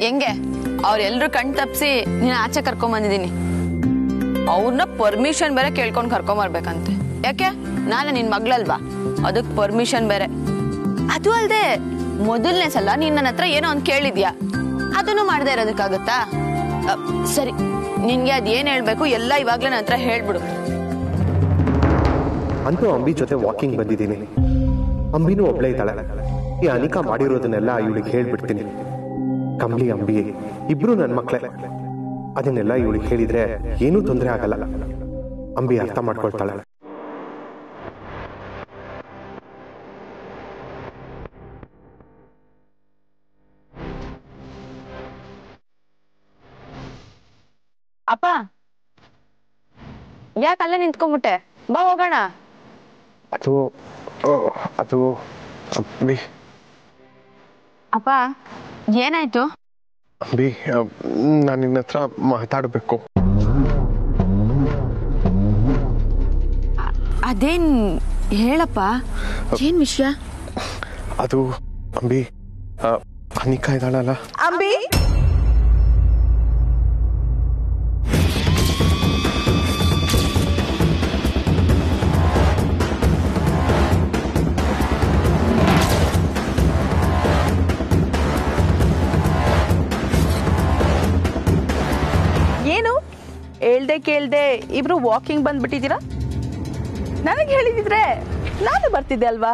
ಹೆಂಗೆ ಅವ್ರೆಲ್ರು ಕಣ್ ತಪ್ಸಿ ನೀನ್ ಆಚೆ ಕರ್ಕೊಂಡ್ ಬಂದಿದ್ದೀನಿ. ಅವ್ರನ್ನ ಪರ್ಮಿಷನ್ ಬೇರೆ ಕೇಳ್ಕೊಂಡ್ ಕರ್ಕೊಂಡ್ ಬರ್ಬೇಕಂತೆ. ಯಾಕೆ ನಾಳೆ ನಿನ್ ಮಗ್ಳಲ್ವಾ, ಅದಕ್ ಪರ್ಮಿಷನ್ ಬೇರೆ. ಅದು ಅಲ್ದೆ ಮೊದಲನೇ ಸಲ ನೀನ್ ನನ್ನ ಹತ್ರ ಏನೋ ಒಂದ್ ಕೇಳಿದ್ಯಾ, ಅದನ್ನು ಮಾಡದೇ ಇರೋದಕ್ಕಾಗತ್ತಾ? ಸರಿ, ನಿನ್ಗೆ ಅದೇನ್ ಹೇಳ್ಬೇಕು ಎಲ್ಲ ಇವಾಗ್ಲೇ ನನ್ನ ಹತ್ರ ಹೇಳ್ಬಿಡು. ಅಂತೂ ಅಂಬಿ ಜೊತೆ ವಾಕಿಂಗ್ ಬಂದಿದ್ದೀನಿ. ಅಂಬಿನೂ ಒಬ್ಳೇ ಇದ್ದಾಳೆ. ಈ ಅನಿಕಾ ಮಾಡಿರೋದನ್ನೆಲ್ಲ ಇವಳಿಗೆ ಹೇಳ್ಬಿಡ್ತೀನಿ. ಕಂಬ್ಲಿ ಅಂಬಿ ಇಬ್ರು ನನ್ನ ಮಕ್ಳೇ. ಅದನ್ನೆಲ್ಲ ಇವಳಿಗೆ ಹೇಳಿದ್ರೆ ಏನೂ ತೊಂದರೆ ಆಗಲ್ಲ. ಅಂಬಿ ಅರ್ಥ ಮಾಡ್ಕೊಳ್ತಾಳೆ. ಅಪ್ಪ ಯಾಕೆ ಅಲ್ಲೇ ನಿಂತ್ಕೊಂಡ್ಬಿಟ್ಟೆ? ಬಾ ಹೋಗೋಣ. ಅದು ಅಂಬಿ. ಅಪ್ಪ ಏನಾಯ್ತು? ಅಂಬಿ, ನಾನು ನಿನ್ನ ಹತ್ರ ಮಾತಾಡಬೇಕು. ಅದೇನ್ ಹೇಳಪ್ಪ, ಏನ್ ವಿಷಯ? ಅದು ಅಂಬಿ, ಅನಿಕಾ ಇದ್ದಾಳಲ್ಲ. ಅಂಬಿ, ಏನು ಹೇಳ್ದೆ ಕೇಳ್ದೆ ಇಬ್ರು ವಾಕಿಂಗ್ ಬಂದ್ಬಿಟ್ಟಿದ್ದೀರಾ? ನನಗೆ ಹೇಳಿದಿದ್ರೆ ನಾನು ಬರ್ತಿದ್ದೆ ಅಲ್ವಾ?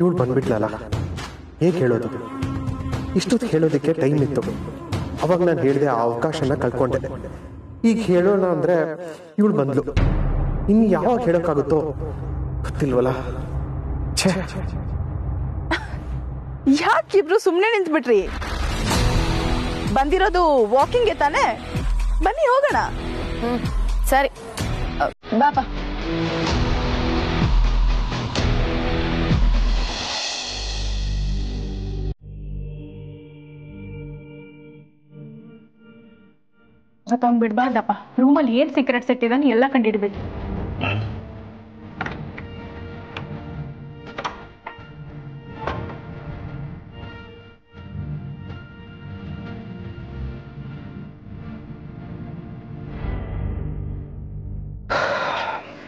ಇವಳು ಬಂದ್ಬಿಟ್ಲಲ್ಲ, ಹೇಗೆ ಹೇಳೋದು? ಇಷ್ಟೊತ್ತು ಹೇಳೋದಕ್ಕೆ ಟೈಮ್ ಇತ್ತು. ಅವಾಗ ನಾನು ಹೇಳಿದೆ, ಆ ಅವಕಾಶನ ಕಳ್ಕೊಂಡೆ. ಈಗ ಹೇಳೋಣ ಅಂದ್ರೆ ಇವಳು ಬಂದ್ಲು. ಇನ್ನು ಯಾವಾಗ ಹೇಳೋಕ್ಕಾಗುತ್ತೋ ಗೊತ್ತಿಲ್ವಲ್ಲ. ಯಾಕಿಬ್ರು ಸುಮ್ಮನೆ ನಿಂತ್ಬಿಟ್ರಿ? ಬಂದಿರೋದು ವಾಕಿಂಗ್ಗೆ ತಾನೆ? ಬನ್ನಿ ಹೋಗೋಣ. ಸರಿ ಬಾಪ. ಮತ್ತವ್ನು ಬಿಡ್ಬಾರ್ದಪ್ಪ. ರೂಮಲ್ಲಿ ಏನ್ ಸೀಕ್ರೆಟ್ಸ್ ಇಟ್ಟಿದಾನೆ ಎಲ್ಲ ಕಂಡಿಡ್ಬೇಕು.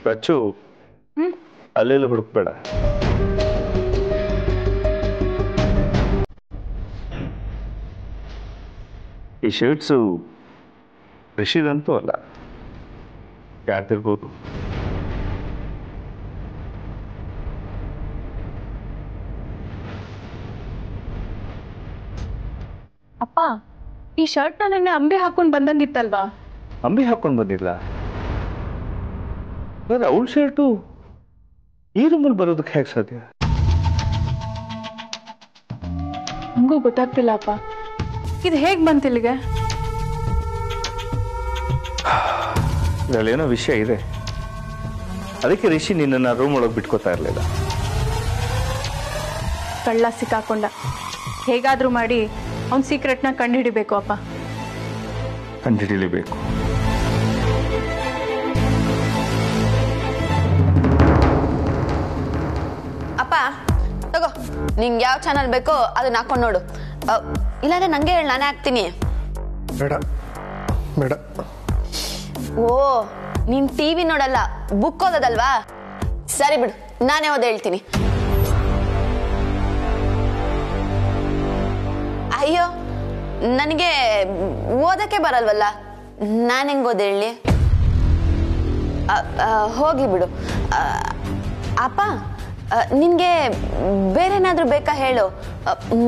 ಬಚ್ಚು, ಅಲ್ಲೆಲ್ಲ ಹುಡುಕ್ಬೇಡ. ಈ ಶರ್ಟ್ಸು ರಿಷಿದಂತೂ ಅಲ್ಲ, ಯಾರ್ದಿರ್ಬೋದು. ಅಪ್ಪ, ಈ ಶರ್ಟ್ನ ನೆನ್ನೆ ಅಂಬಿ ಹಾಕೊಂಡ್ ಬಂದಂಗಿತ್ತಲ್ವಾ? ಅಂಬಿ ಹಾಕೊಂಡು ಬಂದಿಲ್ಲ. ಅವಳ ಶರ್ಟು ಈ ರೂಮಲ್ಲಿ ಬರೋದಕ್ಕೆ ಹೇಗೆ ಸಾಧ್ಯ? ನಂಗೂ ಗೊತ್ತಾಗ್ತಿಲ್ಲ ಅಪ್ಪ, ಇದು ಹೇಗ್ ಬಂತು ಇಲ್ಲಿಗೆ? ಇದರಲ್ಲೇನೋ ವಿಷಯ ಇದೆ. ಅದಕ್ಕೆ ರಿಷಿ ನಿನ್ನನ್ನು ರೂಮ್ ಒಳಗೆ ಬಿಟ್ಕೋತಾ ಇರಲಿಲ್ಲ. ಕಳ್ಳ ಸಿಕ್ಕಾಕೊಂಡ. ಹೇಗಾದ್ರೂ ಮಾಡಿ ಅವ್ನ ಸೀಕ್ರೆಟ್ನ ಕಂಡುಹಿಡಿಬೇಕು ಅಪ್ಪ. ಕಂಡುಹಿಡಿಯಲೇಬೇಕು. ಅಪ್ಪ ತಗೋ, ನಿಂಗೆ ಯಾವ ಚಾನಲ್ ಬೇಕೋ ಅದನ್ನ ಹಾಕೊಂಡು ನೋಡು. ಇಲ್ಲಾಂದ್ರೆ ನಂಗೆ ಹೇಳಿ, ನಾನೇ ಹಾಕ್ತೀನಿ. ಬೇಡ ಬೇಡ. ಓ, ನೀನ್ ಟಿವಿ ನೋಡಲ್ಲ, ಬುಕ್ ಓದೋದಲ್ವಾ? ಸರಿ ಬಿಡು, ನಾನೇ ಓದ್ ಹೇಳ್ತೀನಿ. ಅಯ್ಯೋ, ನನಗೆ ಓದಕ್ಕೆ ಬರಲ್ವಲ್ಲ, ನಾನು ಹೆಂಗ್ ಓದ್ ಹೇಳಿ? ಹೋಗ್ಲಿ ಬಿಡು. ಅಪ್ಪ, ನಿನ್ಗೆ ಬೇರೆನಾದ್ರೂ ಬೇಕಾ ಹೇಳು?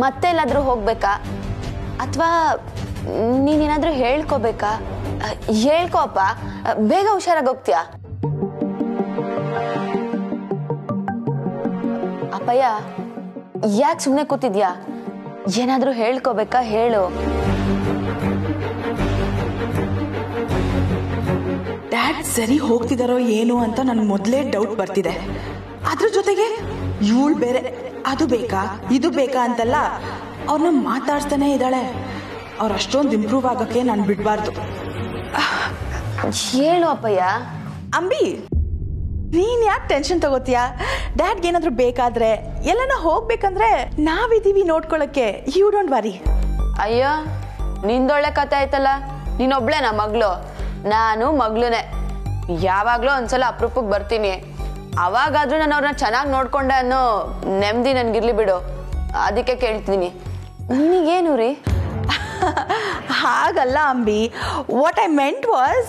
ಮತ್ತೆ ಎಲ್ಲಾದ್ರೂ ಹೋಗ್ಬೇಕಾ? ಅಥವಾ ನೀನೇನಾದ್ರೂ ಹೇಳ್ಕೋಬೇಕಾ? ಹೇಳ್ಕೋ ಅಪ್ಪ, ಬೇಗ ಹುಷಾರಾಗಿ ಹೋಗ್ತೀಯಾ? ಅಪ್ಪಯ್ಯ, ಯಾಕೆ ಸುಮ್ಮನೆ ಕೂತಿದ್ಯಾ? ಏನಾದ್ರೂ ಹೇಳ್ಕೋಬೇಕಾ? ಹೇಳು. ಡ್ಯಾಡ್ ಸರಿ ಹೋಗ್ತಿದಾರೋ ಏನು ಅಂತ ನನ್ಗೆ ಮೊದಲೇ ಡೌಟ್ ಬರ್ತಿದೆ. ಅದ್ರ ಜೊತೆಗೆ ಇವಳು ಬೇರೆ ಅದು ಬೇಕಾ ಇದು ಬೇಕಾ ಅಂತೆಲ್ಲ ಅವ್ರನ್ನ ಮಾತಾಡ್ತಾನೆ ಇದ್ದಾಳೆ. ಅವ್ರು ಅಷ್ಟೊಂದು ಇಂಪ್ರೂವ್ ಆಗಕ್ಕೆ ನಾನು ಬಿಡಬಾರ್ದು. ಹೇಳು ಅಪ್ಪಯ್ಯ. ಅಂಬಿ, ನೀನ್ ಯಾಕೆ ಟೆನ್ಷನ್ ತಗೋತೀಯಾ? ಡ್ಯಾಡ್ಗೆ ಏನಾದ್ರು ಬೇಕಾದ್ರೆ ಎಲ್ಲನ ಹೋಗ್ಬೇಕಂದ್ರೆ ನಾವಿದೀವಿ ನೋಡ್ಕೊಳಕ್ಕೆ. You don't worry. ಅಯ್ಯೋ ನಿಂದೊಳ್ಳೆ ಕತೆ ಆಯ್ತಲ್ಲ. ನೀನೊಬ್ಳೇನಾ ಮಗಳು? ನಾನು ಮಗ್ಳುನೆ. ಯಾವಾಗ್ಲೂ ಒಂದ್ಸಲ ಅಪರೂಪಕ್ಕೆ ಬರ್ತೀನಿ. ಅವಾಗಾದ್ರೂ ನಾನು ಅವ್ರನ್ನ ಚೆನ್ನಾಗಿ ನೋಡ್ಕೊಂಡೆ ಅನ್ನೋ ನೆಮ್ಮದಿ ನನ್ಗಿರ್ಲಿ ಬಿಡು. ಅದಕ್ಕೆ ಕೇಳ್ತೀನಿ, ನಿನಗೇನು ರೀ? ಹಾಗಲ್ಲ Ambi, what I meant was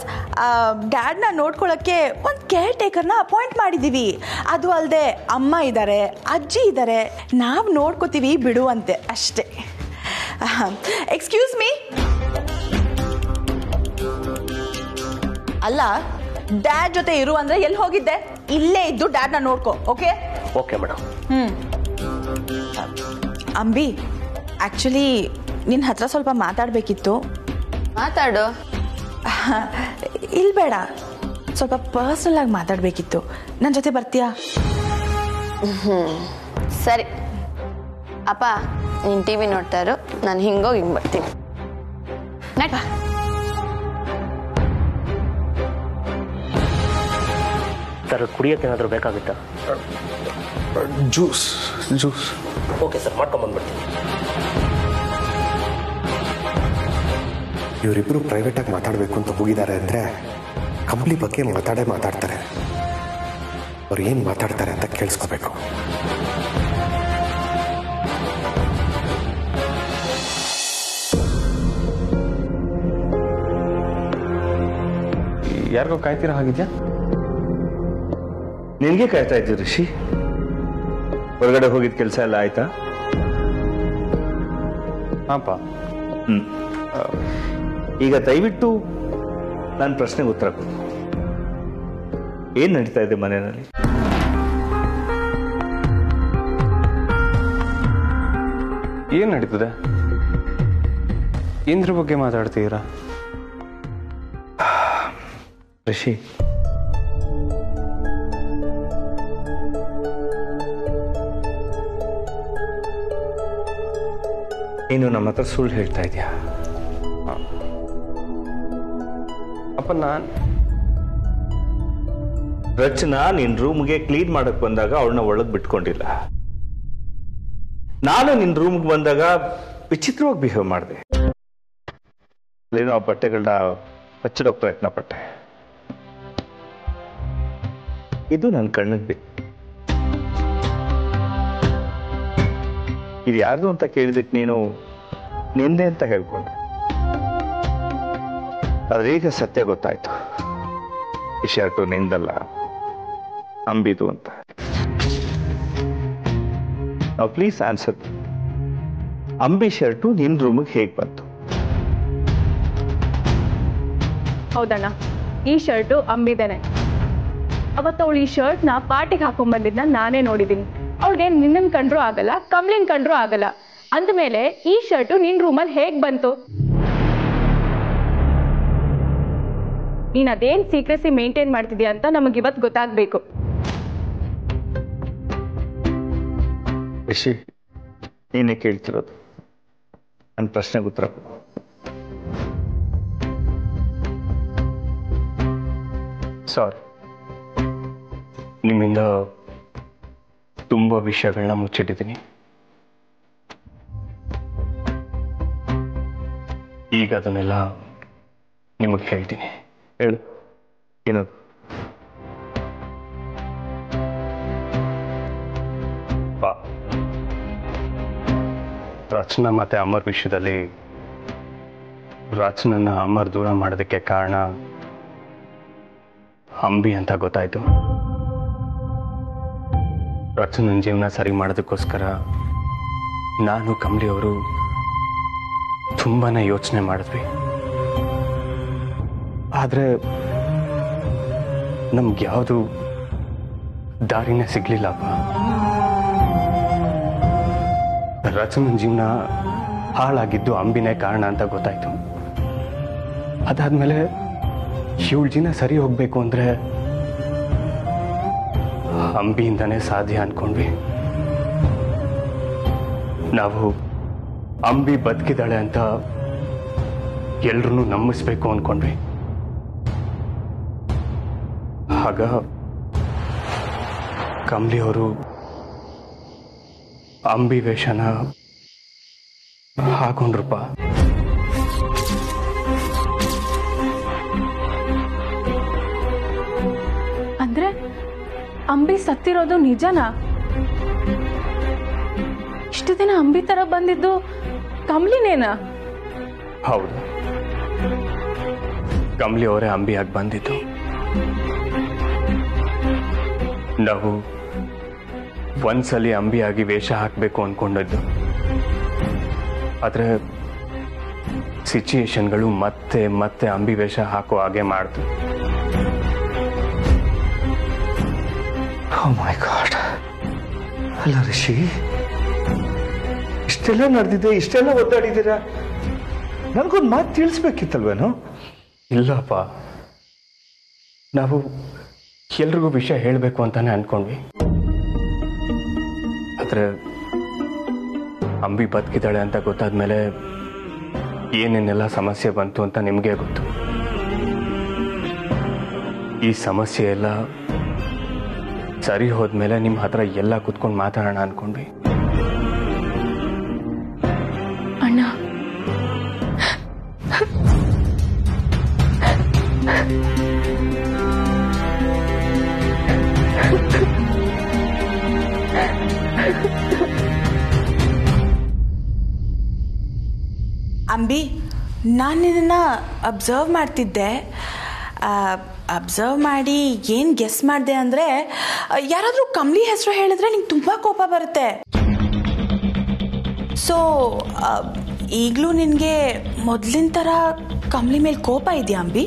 ಡ್ಯಾಡ್ನ ನೋಡ್ಕೊಳಕ್ಕೆ ಒಂದು ಕೇರ್ ಟೇಕರ್ನ ಅಪಾಯಿಂಟ್ ಮಾಡಿದ್ದೀವಿ. ಅದು ಅಲ್ಲದೆ ಅಮ್ಮ ಇದ್ದಾರೆ, ಅಜ್ಜಿ ಇದ್ದಾರೆ, ನಾವು ನೋಡ್ಕೋತೀವಿ ಬಿಡು ಅಂತೆ ಅಷ್ಟೇ. Excuse me. ಅಲ್ಲ, ಡ್ಯಾಡ್ ಜೊತೆ ಇರು ಅಂದ್ರೆ ಎಲ್ಲಿ ಹೋಗಿದ್ದೆ? ಇಲ್ಲೇ ಇದ್ದು ಡ್ಯಾಡ್ನ ನೋಡ್ಕೋ. Okay okay madam. Ambi, actually ನಿನ್ನ ಹತ್ರ ಸ್ವಲ್ಪ ಮಾತಾಡಬೇಕಿತ್ತು. ಮಾತಾಡು. ಇಲ್ಲಿ ಬೇಡ, ಸ್ವಲ್ಪ ಪರ್ಸನಲ್ ಆಗಿ ಮಾತಾಡಬೇಕಿತ್ತು. ನನ್ನ ಜೊತೆ ಬರ್ತೀಯಾ? ಸರಿ ಅಪ್ಪ, ನೀನು ಟಿವಿ ನೋಡ್ತಾ ಇರು, ನಾನು ಹಿಂಗೋಗಿ ಹಿಂಗೆ ಬರ್ತೀನಿ. ನಟ. ಸರ್ ಕುಡಿಯೋಕೆ ಏನಾದರೂ ಬೇಕಾಗುತ್ತಾ? ಜ್ಯೂಸ್. ಓಕೆ ಸರ್, ಮಾಡ್ಕೊಂಬಂದ್ಬಿಡ್ತೀನಿ. ಇವರಿಬ್ಬರು ಪ್ರೈವೇಟಾಗಿ ಮಾತಾಡಬೇಕು ಅಂತ ಹೋಗಿದ್ದಾರೆ ಅಂದರೆ ಕಂಪ್ನಿ ಬಗ್ಗೆ ಮಾತಾಡ್ತಾರೆ. ಅವ್ರು ಏನು ಮಾತಾಡ್ತಾರೆ ಅಂತ ಕೇಳಿಸ್ಕೋಬೇಕು. ಯಾರಿಗೋ ಕಾಯ್ತಿರೋ ಹಾಗಿದ್ಯಾ? ನಿನಗೆ ಕಾಯ್ತಾ ಇದ್ದೀವಿ ರಿಷಿ. ಹೊರಗಡೆ ಹೋಗಿದ್ದ ಕೆಲಸ ಎಲ್ಲ ಆಯ್ತಾ? ಹಾಪ. ಈಗ ದಯವಿಟ್ಟು ನನ್ನ ಪ್ರಶ್ನೆಗೆ ಉತ್ತರ ಕೊಡು. ಏನ್ ನಡೀತಾ ಇದೆ ಮನೆಯಲ್ಲಿ? ಏನ್ ನಡೀತದೆ? ಏನ್ರ ಬಗ್ಗೆ ಮಾತಾಡ್ತೀರಾ ರಿಷಿ? ನೀನು ನಮ್ಮ ಹತ್ರ ಸುಳ್ಳು ಹೇಳ್ತಾ ಇದೀಯಾ? ಅಪ್ಪ, ರಚನಾ ನಿನ್ ರೂಮ್ಗೆ ಕ್ಲೀನ್ ಮಾಡಕ್ ಬಂದಾಗ ಅವಳನ್ನ ಒಳಗ್ ಬಿಟ್ಕೊಂಡಿಲ್ಲ. ನಾನು ನಿನ್ ರೂಮ್ಗೆ ಬಂದಾಗ ವಿಚಿತ್ರವಾಗಿ ಬಿಹೇವ್ ಮಾಡಿದೆ. ಏನೋ ಆ ಬಟ್ಟೆಗಳನ್ನ ಹಚ್ಚಿಡೋಕ್ ಪ್ರಯತ್ನ ಪಟ್ಟೆ. ಇದು ನನ್ನ ಕಣ್ಣಿಗೆ ಬಿತ್ತು. ಇದು ಯಾರ್ದು ಅಂತ ಕೇಳಿದಕ್ಕೆ ನೀನು ನಿಂದೆ ಅಂತ ಹೇಳ್ಕೊಂಡೆ. ಆದ್ರೆ ಈಗ ಸತ್ಯ ಗೊತ್ತಾಯ್ತು. ಈ ಶರ್ಟು ನಿಂದಲ್ಲ, ಅಂಬಿದು ಅಂತ. ನಾವು ಪ್ಲೀಸ್ ಆನ್ಸರ್. ಅಂಬಿ ಶರ್ಟು ನಿನ್ ರೂಮಿಗೆ ಹೇಗೆ ಬಂತು? ಹೌದಣ್ಣ, ಈ ಶರ್ಟು ಅಂಬಿದೇನೆ. ಅವತ್ತು ಅವಳು ಈ ಶರ್ಟ್ನ ಪಾರ್ಟಿಗೆ ಹಾಕೊಂಡ್ಬಂದಿದ್ನ ನಾನೇ ನೋಡಿದ್ದೀನಿ. ಅವಳಿಗೆ ನಿನ್ನನ್ ಕಂಡ್ರೂ ಆಗಲ್ಲ, ಕಮ್ಲಿನ್ ಕಂಡ್ರೂ ಆಗಲ್ಲ. ಅಂದಮೇಲೆ ಈ ಶರ್ಟು ನಿನ್ ರೂಮಲ್ಲಿ ಹೇಗೆ ಬಂತು? ನೀನು ಅದೇನು ಸೀಕ್ರೆಸಿ ಮೇಂಟೈನ್ ಮಾಡ್ತಿದ್ಯಾ ಅಂತ ನಮಗೆ ಇವತ್ತು ಗೊತ್ತಾಗಬೇಕು. ರಿಷಿ, ನೀನೇ ಕೇಳ್ತಿರೋದು. ನನ್ನ ಪ್ರಶ್ನೆಗೆ ಉತ್ತರ. ಸಾರಿ, ನಿಮ್ಮಿಂದ ತುಂಬ ವಿಷಯಗಳನ್ನ ಮುಚ್ಚಿಟ್ಟಿದ್ದೀನಿ. ಈಗ ಅದನ್ನೆಲ್ಲ ನಿಮಗೆ ಹೇಳ್ತೀನಿ. ಹೇಳು, ಏನದು? ರಚನಾ ಮತ್ತೆ ಅಮರ್ ವಿಷಯದಲ್ಲಿ ರಚನನ್ನ ಅಮರ್ ದೂರ ಮಾಡೋದಕ್ಕೆ ಕಾರಣ ಅಂಬಿ ಅಂತ ಗೊತ್ತಾಯ್ತು. ರಚನನ್ ಜೀವನ ಸರಿ ಮಾಡೋದಕ್ಕೋಸ್ಕರ ನಾನು ಕಮಲಿ ಅವರು ತುಂಬಾನೇ ಯೋಚನೆ ಮಾಡಿದ್ವಿ. ಆದ್ರೆ ನಮ್ಗೆ ಯಾವುದು ದಾರಿನೇ ಸಿಗ್ಲಿಲ್ಲಪ್ಪ. ರಚನನ್ ಜೀವನ ಹಾಳಾಗಿದ್ದು ಅಂಬಿನೇ ಕಾರಣ ಅಂತ ಗೊತ್ತಾಯ್ತು. ಅದಾದ್ಮೇಲೆ ಇವಳ ಜೀವನ ಸರಿ ಹೋಗ್ಬೇಕು ಅಂದ್ರೆ ಅಂಬಿಯಿಂದಾನೇ ಸಾಧ್ಯ ಅನ್ಕೊಂಡ್ವಿ. ನಾವು ಅಂಬಿ ಬದುಕಿದಾಳೆ ಅಂತ ಎಲ್ರೂ ನಂಬಿಸ್ಬೇಕು ಅನ್ಕೊಂಡ್ವಿ. ಆಗ ಕಮಲಿ ಅವರು ಅಂಬಿ ವೇಷನ ಹಾಕೊಂಡ್ರಪ್ಪ. ಅಂದ್ರೆ ಅಂಬಿ ಸತ್ತಿರೋದು ನಿಜನಾ? ಇಷ್ಟು ದಿನ ಅಂಬಿ ತರ ಬಂದಿದ್ದು ಕಮಲಿನೇನಾ? ಹೌದು, ಕಮಲಿ ಅವರೇ ಅಂಬಿಯಾಗಿ ಬಂದಿದ್ದು. ನಾವು ಒಂದ್ಸಲಿ ಅಂಬಿಯಾಗಿ ವೇಷ ಹಾಕಬೇಕು ಅನ್ಕೊಂಡಿದ್ದು, ಆದ್ರೆ ಸಿಚುಯೇಷನ್ಗಳು ಮತ್ತೆ ಮತ್ತೆ ಅಂಬಿ ವೇಷ ಹಾಕೋ ಹಾಗೆ ಮಾಡ್ತು. ಓ ಮೈ ಗಾಡ್, ಅಲ್ಲ ರಿಷಿ, ಇಷ್ಟೆಲ್ಲ ನಡೆದಿದೆ, ಇಷ್ಟೆಲ್ಲ ಒದ್ದಾಡಿದ್ದೀರಾ, ನನಗೊಂದು ಮಾತು ತಿಳಿಸ್ಬೇಕಿತ್ತಲ್ವೇನೋ? ಇಲ್ಲಪ್ಪ, ನಾವು ಎಲ್ರಿಗೂ ವಿಷಯ ಹೇಳಬೇಕು ಅಂತಾನೆ ಅನ್ಕೊಂಡ್ವಿ. ಆದ್ರೆ ಅಂಬಿ ಬದುಕಿದ್ದಾಳೆ ಅಂತ ಗೊತ್ತಾದ್ಮೇಲೆ ಏನೇನೆಲ್ಲ ಸಮಸ್ಯೆ ಬಂತು ಅಂತ ನಿಮಗೆ ಗೊತ್ತು. ಈ ಸಮಸ್ಯೆ ಎಲ್ಲ ಸರಿ ಹೋದ್ಮೇಲೆ ನಿಮ್ಮ ಹತ್ರ ಎಲ್ಲ ಕುತ್ಕೊಂಡು ಮಾತಾಡೋಣ ಅನ್ಕೊಂಡ್ವಿ. ಅಣ್ಣ, ಅಂಬಿ, ನಾನು ನಿನ್ನ ಅಬ್ಸರ್ವ್ ಮಾಡ್ತಿದ್ದೆ. ಅಬ್ಸರ್ವ್ ಮಾಡಿ ಏನು ಗೆಸ್ ಮಾಡಿದೆ ಅಂದರೆ, ಯಾರಾದರೂ ಕಮಲಿ ಹೆಸರು ಹೇಳಿದ್ರೆ ನಿಂಗೆ ತುಂಬ ಕೋಪ ಬರುತ್ತೆ. ಸೊ ಈಗಲೂ ನಿನಗೆ ಮೊದಲಿನ ಥರ ಕಮಲಿ ಮೇಲೆ ಕೋಪ ಇದೆಯಾ ಅಂಬಿ?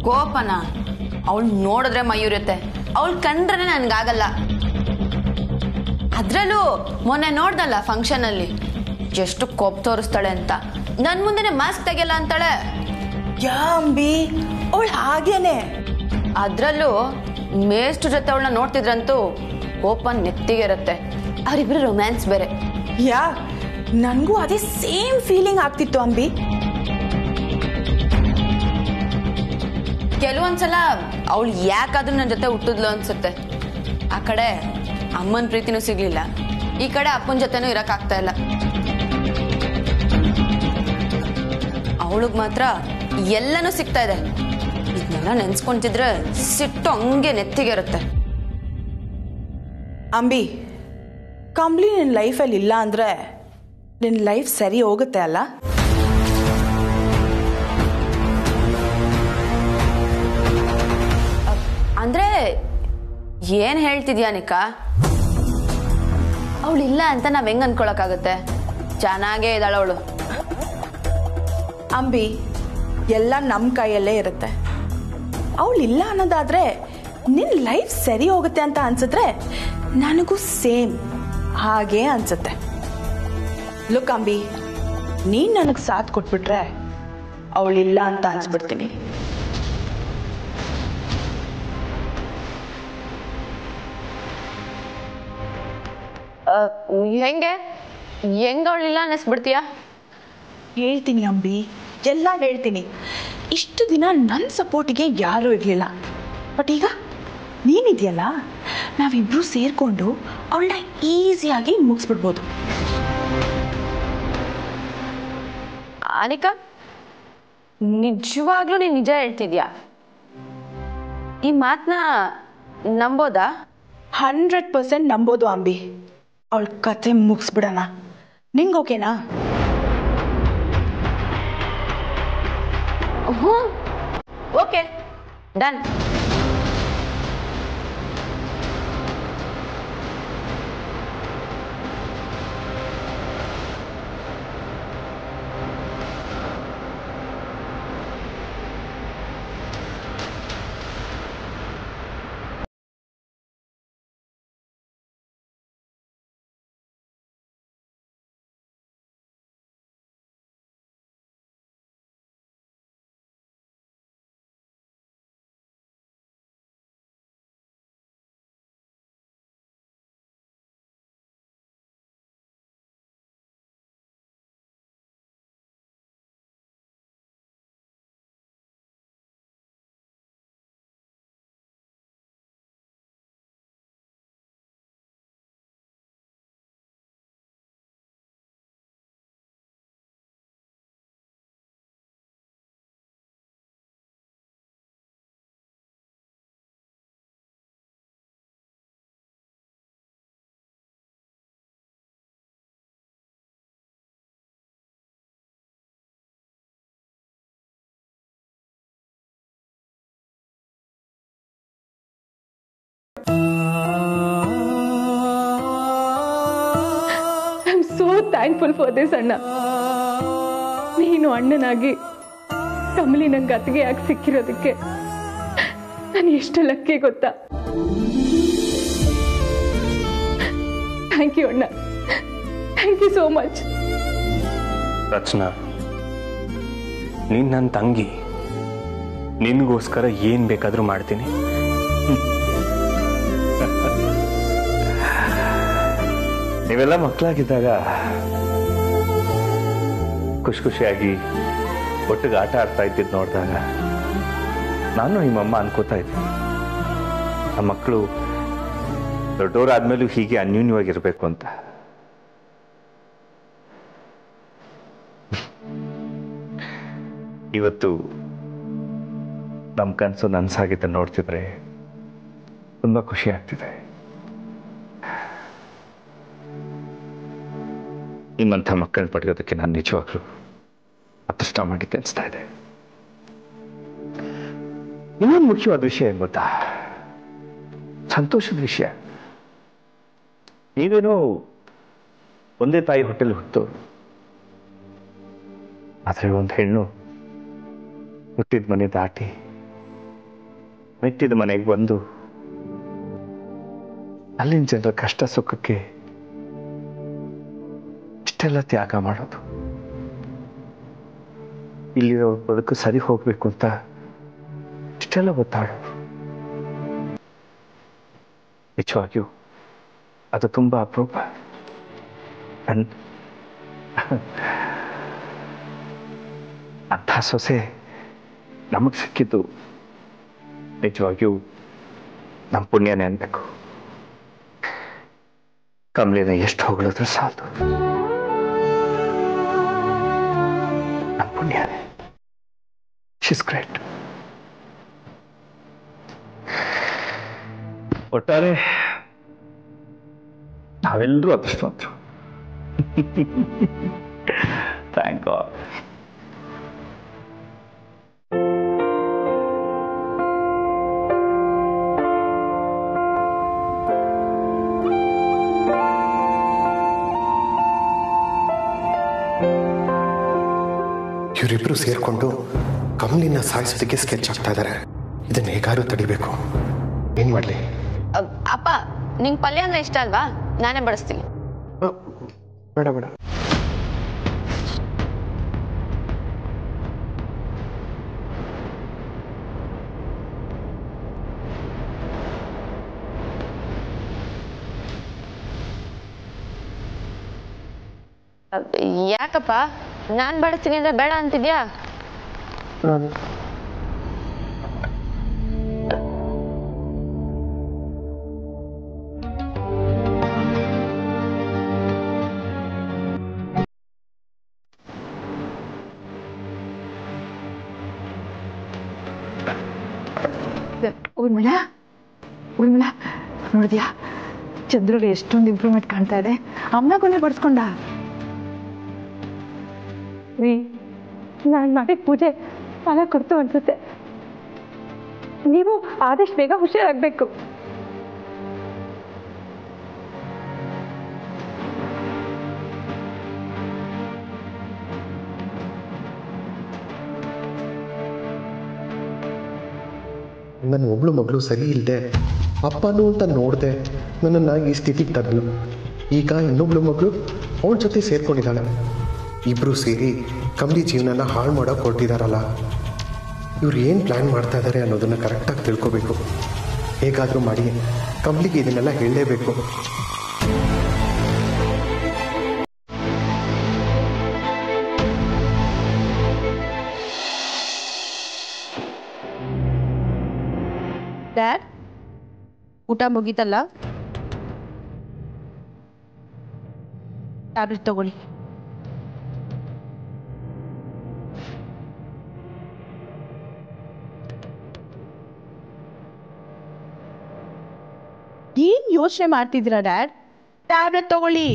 ಕೋಪನ? ಅವಳು ನೋಡಿದ್ರೆ ಮಯೂರುತ್ತೆ, ಅವಳು ಕಂಡ್ರೆ ನನ್ಗಾಗಲ್ಲ. ಅದ್ರಲ್ಲೂ ಮೊನ್ನೆ ನೋಡ್ದಲ್ಲ ಫಂಕ್ಷನ್ ಅಲ್ಲಿ ಎಷ್ಟು ಕೋಪ ತೋರಿಸ್ತಾಳೆ ಅಂತ. ನನ್ ಮುಂದೆನೆ ಮಾಸ್ಕ್ ತೆಗಿಯಲ್ಲ ಅಂತಾಳೆ. ಯಾ ಅಂಬಿ, ಅವಳು ಹಾಗೇನೆ. ಅದ್ರಲ್ಲೂ ಮೇಷ್ಟ್ರ ಜೊತೆ ಅವಳನ್ನ ನೋಡ್ತಿದ್ರಂತೂ ಕೋಪ ನೆತ್ತಿಗೆ ಇರುತ್ತೆ. ಅವರಿಬ್ರು ರೊಮ್ಯಾನ್ಸ್ ಬೇರೆ. ಯಾ, ನನಗೂ ಅದೇ ಸೇಮ್ ಫೀಲಿಂಗ್ ಆಗ್ತಿತ್ತು ಅಂಬಿ. ಕೆಲವೊಂದ್ಸಲ ಅವಳು ಯಾಕಾದ್ರೂ ನನ್ನ ಜೊತೆ ಹುಟ್ಟಿದ್ಲು ಅನ್ಸುತ್ತೆ. ಆ ಕಡೆ ಅಮ್ಮನ ಪ್ರೀತಿನೂ ಸಿಗ್ಲಿಲ್ಲ, ಈ ಕಡೆ ಅಪ್ಪನ ಜೊತೆನೂ ಇರಕ್ಕಾಗ್ತಾ ಇಲ್ಲ. ಅವಳಿಗೆ ಮಾತ್ರ ಎಲ್ಲನೂ ಸಿಗ್ತಾ ಇದೆ. ಇದನ್ನೆಲ್ಲ ನೆನ್ಸ್ಕೊಂತಿದ್ರೆ ಸಿಟ್ಟು ಹಂಗೆ ನೆತ್ತಿಗೆ ಇರುತ್ತೆ. ಅಂಬಿ, ಕಮಲಿ ನಿನ್ನ ಲೈಫಲ್ಲಿ ಇಲ್ಲ ಅಂದರೆ ನಿನ್ನ ಲೈಫ್ ಸರಿ ಹೋಗುತ್ತೆ ಅಲ್ಲ? ಅಂದ್ರೆ ಏನ್ ಹೇಳ್ತಿದ್ಯಾ ನಿಕಾ? ಅವಳಿಲ್ಲ ಅಂತ ನಾವ್ ಹೆಂಗ್ ಅನ್ಕೊಳಕ್ಕಾಗುತ್ತೆ? ಚೆನ್ನಾಗೇ ಇದ್ದಾಳ ಅವಳು. ಅಂಬಿ, ಎಲ್ಲ ನಮ್ಮ ಕೈಯಲ್ಲೇ ಇರುತ್ತೆ. ಅವಳಿಲ್ಲ ಅನ್ನೋದಾದ್ರೆ ನಿನ್ನ ಲೈಫ್ ಸರಿ ಹೋಗುತ್ತೆ ಅಂತ ಅನ್ಸಿದ್ರೆ ನನಗೂ ಸೇಮ್ ಹಾಗೇ ಅನ್ಸುತ್ತೆ. ಲುಕ್ ಅಂಬಿ, ನೀನು ನನಗೆ ಸಾಥ್ ಕೊಟ್ಬಿಟ್ರೆ ಅವಳಿಲ್ಲ ಅಂತ ಅನ್ಸ್ಬಿಡ್ತೀನಿ. ಹೆಂಗೆ ಹೆಂಗ ಅವಳಿಲ್ಲ ಅನ್ನಿಸ್ಬಿಡ್ತೀಯ? ಹೇಳ್ತೀನಿ ಅಂಬಿ, ಎಲ್ಲ ಹೇಳ್ತೀನಿ. ಇಷ್ಟು ದಿನ ನನ್ನ ಸಪೋರ್ಟಿಗೆ ಯಾರೂ ಇರಲಿಲ್ಲ, ಬಟ್ ಈಗ ನೀನಿದೆಯಲ್ಲ, ನಾವಿಬ್ಬರೂ ಸೇರಿಕೊಂಡು ಅವಳನ್ನ ಈಸಿಯಾಗಿ ಮುಗಿಸ್ಬಿಡ್ಬೋದು. ಅನಿಕಾ, ನಿಜವಾಗ್ಲೂ ನೀನು ನಿಜ ಹೇಳ್ತಿದ್ಯಾ? ಈ ಮಾತನ್ನ ನಂಬೋದಾ? 100% ನಂಬೋದು ಅಂಬಿ. ಅವಳ ಕತೆ ಮುಗಿಸ್ಬಿಡೋಣ. ನಿಂಗೆ ಓಕೆನಾ? ಹ್ಞೂ, okay, done. Thankful for this ಅಣ್ಣ. ನೀನು ಅಣ್ಣನಾಗಿ ಕಮಲಿ ನಂಗೆ ಅತ್ತಿಗೆಯಾಗಿ ಸಿಕ್ಕಿರೋದಕ್ಕೆ ನಾನು ಎಷ್ಟು ಲಕ್ಕಿ ಗೊತ್ತಾ. ಥ್ಯಾಂಕ್ ಯು ಅಣ್ಣ, ಥ್ಯಾಂಕ್ ಯು ಸೋ ಮಚ್. ರಚನಾ, ನೀನ್ ನನ್ನ ತಂಗಿ, ನಿನ್ಗೋಸ್ಕರ ಏನ್ ಬೇಕಾದ್ರೂ ಮಾಡ್ತೀನಿ. ನೀವೆಲ್ಲ ಮಕ್ಕಳಾಗಿದ್ದಾಗ ಖುಷಿಯಾಗಿ ಒಟ್ಟಿಗೆ ಆಟ ಆಡ್ತಾ ಇದ್ದಿದ್ದು ನೋಡಿದಾಗ ನಾನು ನಿಮ್ಮಮ್ಮ ಅನ್ಕೋತಾ ಇದ್ದೀನಿ, ಆ ಮಕ್ಕಳು ದೊಡ್ಡವರಾದ್ಮೇಲೂ ಹೀಗೆ ಅನ್ಯೂನ್ಯವಾಗಿರ್ಬೇಕು ಅಂತ. ಇವತ್ತು ನಮ್ಮ ಕನಸು ನನಸಾಗಿದ್ದ ನೋಡ್ತಿದ್ರೆ ತುಂಬಾ ಖುಷಿ ಆಗ್ತಿದೆ. ನಿಮ್ಮಂಥ ಮಕ್ಕಳನ್ನ ಪಡೆಯೋದಕ್ಕೆ ನಾನು ನಿಜವಾಗ್ಲೂ ಅದೃಷ್ಟ ಮಾಡಿದ್ದೆ ಅನಿಸ್ತಾ ಇದೆ. ಇನ್ನೊಂದು ಮುಖ್ಯವಾದ ವಿಷಯ ಏನ್ ಗೊತ್ತಾ, ಸಂತೋಷದ ವಿಷಯ. ನೀವೇನೋ ಒಂದೇ ತಾಯಿ ಹೊಟ್ಟೆಲಿ ಹುಟ್ಟೋರು, ಆದರೆ ಒಂದು ಹೆಣ್ಣು ಹುಟ್ಟಿದ ಮನೆ ದಾಟಿ ಮೆಟ್ಟಿದ ಮನೆಗೆ ಬಂದು ಅಲ್ಲಿನ ಜನರ ಕಷ್ಟ ಸುಖಕ್ಕೆ ಇಷ್ಟೆಲ್ಲ ತ್ಯಾಗ ಮಾಡೋದು, ಇಲ್ಲಿರೋ ಬದುಕು ಸರಿ ಹೋಗ್ಬೇಕು ಅಂತ ಇಷ್ಟೆಲ್ಲ ಒತ್ತಾಡೋದು, ನಿಜವಾಗಿಯೂ ಅದು ತುಂಬಾ ಅಪರೂಪ. ಅಂಥ ಸೊಸೆ ನಮಗೆ ಸಿಕ್ಕಿದ್ದು ನಿಜವಾಗಿಯೂ ನಮ್ಮ ಪುಣ್ಯನೇ ಅನ್ಬೇಕು. ಕಮಲಿನ ಎಷ್ಟು ಹೊಗಳಿದ್ರು ಸಾಲದು, ನಮ್ಮ ಪುಣ್ಯನೇ. She's great. ಒಟ್ಟಾರೆ ನಾವೆಲ್ಲರೂ ಅದೃಷ್ಟವಂತರು. Thank god. ಇವರಿಬ್ರು ಸೇರ್ಕೊಂಡು ಕಮಲಿನ ಸಾಯಿಸೋದಕ್ಕೆ ಸ್ಕೆಚ್ ಆಗ್ತಾ ಇದ್ದಾರೆ. ಇದನ್ನ ಹೇಗಾದ್ರೂ ತಡಿಬೇಕು. ಏನ್ ಮಾಡ್ಲಿ? ಅಪ್ಪ, ನಿಂಗೆ ಪಲ್ಯ ಅಂದ್ರೆ ಇಷ್ಟ ಅಲ್ವಾ? ನಾನೇ ಬಡಿಸ್ತೀನಿ. ಬೇಡ ಬೇಡ. ಯಾಕಪ್ಪ, ನಾನ್ ಬಡಿಸ್ತೀನಿ ಅಂದ್ರೆ ಬೇಡ ಅಂತಿದ್ಯಾ? ಊರ್ಮಿಳಾ, ಊರ್ಮಿಳಾ ನೋಡಿದ್ಯಾ ಚಂದ್ರಲ್ಲಿ ಎಷ್ಟೊಂದು ಇಂಪ್ರೂವ್ಮೆಂಟ್ ಕಾಣ್ತಾ ಇದೆ. ಅಮ್ಮನ ಕೊನೆ ಬಡ್ಸ್ಕೊಂಡ. ನಾನು ಮಾಡಿ ಪೂಜೆ ಫಲ ಕೊಡ್ತು ಅನ್ಸುತ್ತೆ. ನೀವು ಆದಷ್ಟು ಬೇಗ ಹುಷಾರಾಗಬೇಕು. ನನ್ನ ಒಬ್ಳು ಮಗಳು ಸರಿ ಇಲ್ಲದೆ ಅಪ್ಪನೂ ಅಂತ ನೋಡಿದೆ ನನ್ನನ್ನು ಈ ಸ್ಥಿತಿಗೆ ತರಲು. ಈಗ ಇನ್ನೊಬ್ಳು ಮಗಳು ಅವನ ಜೊತೆ ಸೇರ್ಕೊಂಡಿದ್ದಾಳೆ. ಇಬ್ಬರು ಸೇರಿ ಕಮಲಿ ಜೀವನನ ಹಾಳು ಮಾಡೋಕೆ ಹೊರಟಿದಾರಲ್ಲ. ಇವ್ರು ಏನು ಪ್ಲ್ಯಾನ್ ಮಾಡ್ತಾ ಇದ್ದಾರೆ ಅನ್ನೋದನ್ನು ಕರೆಕ್ಟಾಗಿ ತಿಳ್ಕೊಬೇಕು. ಹೇಗಾದರೂ ಮಾಡಿ ಕಮಲಿಗೆ ಇದನ್ನೆಲ್ಲ ಹೇಳಲೇಬೇಕು. ಡ್ಯಾಡ್, ಊಟ ಮುಗೀತಲ್ಲ? ಟ್ಯಾಬ್ಲೆಟ್ ತಗೊಳ್ಳಿ. ಏನ್ ಯೋಚನೆ ಮಾಡ್ತಿದ್ದೀರಾ ಡ್ಯಾಡ್? ಟ್ಯಾಬ್ಲೆಟ್ ತಗೊಳ್ಳಿ.